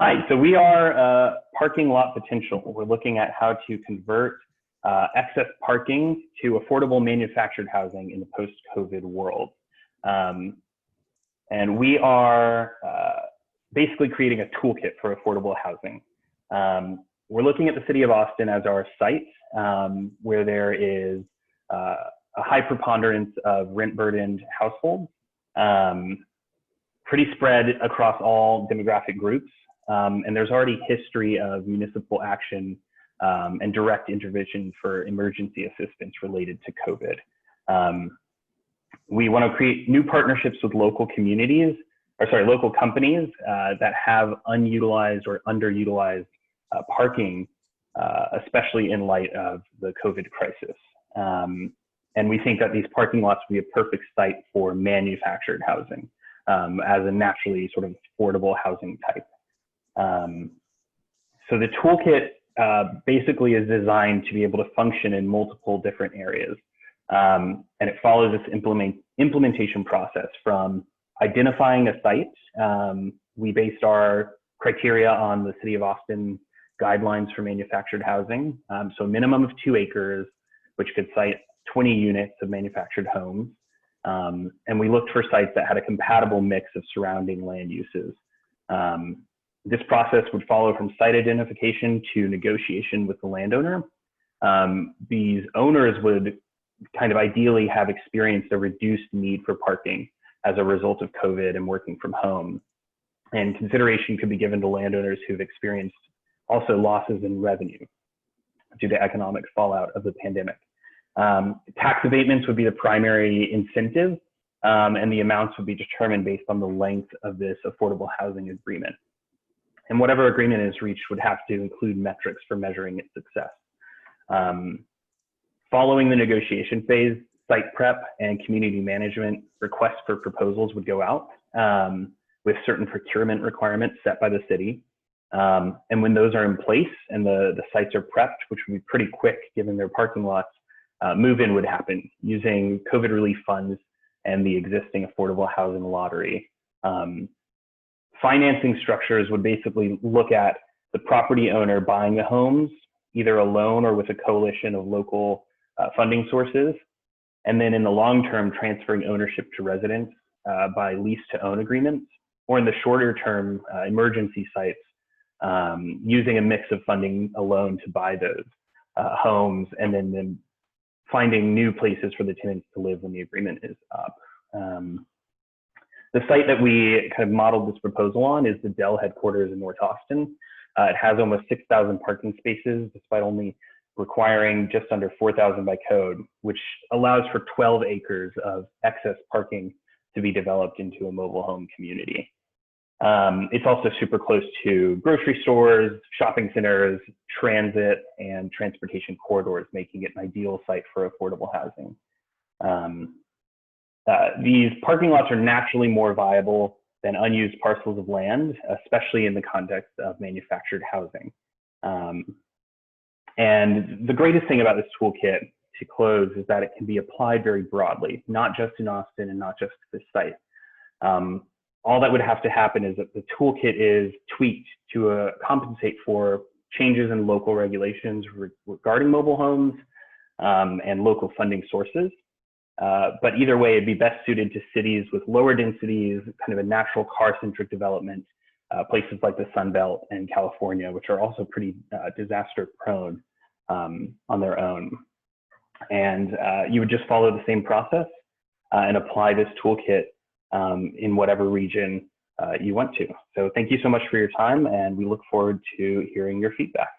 Hi, so we are parking lot potential. We're looking at how to convert excess parking to affordable manufactured housing in the post-COVID world. And we are basically creating a toolkit for affordable housing. We're looking at the city of Austin as our site, where there is a high preponderance of rent-burdened households, pretty spread across all demographic groups. And there's already history of municipal action and direct intervention for emergency assistance related to COVID. We want to create new partnerships with local communities, local companies that have unutilized or underutilized parking, especially in light of the COVID crisis. And we think that these parking lots would be a perfect site for manufactured housing as a naturally sort of affordable housing type. So the toolkit basically is designed to be able to function in multiple different areas. And it follows this implementation process from identifying a site. We based our criteria on the City of Austin guidelines for manufactured housing. So a minimum of 2 acres, which could site 20 units of manufactured homes. And we looked for sites that had a compatible mix of surrounding land uses. This process would follow from site identification to negotiation with the landowner. These owners would kind of ideally have experienced a reduced need for parking as a result of COVID and working from home. And consideration could be given to landowners who've experienced also losses in revenue due to economic fallout of the pandemic. Tax abatements would be the primary incentive, and the amounts would be determined based on the length of this affordable housing agreement. And whatever agreement is reached would have to include metrics for measuring its success. Following the negotiation phase, site prep and community management requests for proposals would go out with certain procurement requirements set by the city. And when those are in place and the sites are prepped, which would be pretty quick given their parking lots, move-in would happen using COVID relief funds and the existing affordable housing lottery. Financing structures would basically look at the property owner buying the homes, either alone or with a coalition of local funding sources. And then in the long term, transferring ownership to residents by lease to own agreements, or in the shorter term, emergency sites, using a mix of funding alone to buy those homes, and then finding new places for the tenants to live when the agreement is up. The site that we kind of modeled this proposal on is the Dell headquarters in North Austin. It has almost 6,000 parking spaces, despite only requiring just under 4,000 by code, which allows for 12 acres of excess parking to be developed into a mobile home community. It's also super close to grocery stores, shopping centers, transit, and transportation corridors, making it an ideal site for affordable housing. These parking lots are naturally more viable than unused parcels of land, especially in the context of manufactured housing. And the greatest thing about this toolkit, to close, is that it can be applied very broadly, not just in Austin and not just to this site. All that would have to happen is that the toolkit is tweaked to compensate for changes in local regulations regarding mobile homes and local funding sources. But either way, it'd be best suited to cities with lower densities, kind of a natural car-centric development, places like the Sun Belt and California, which are also pretty disaster prone on their own. And you would just follow the same process and apply this toolkit in whatever region you want to. So thank you so much for your time, and we look forward to hearing your feedback.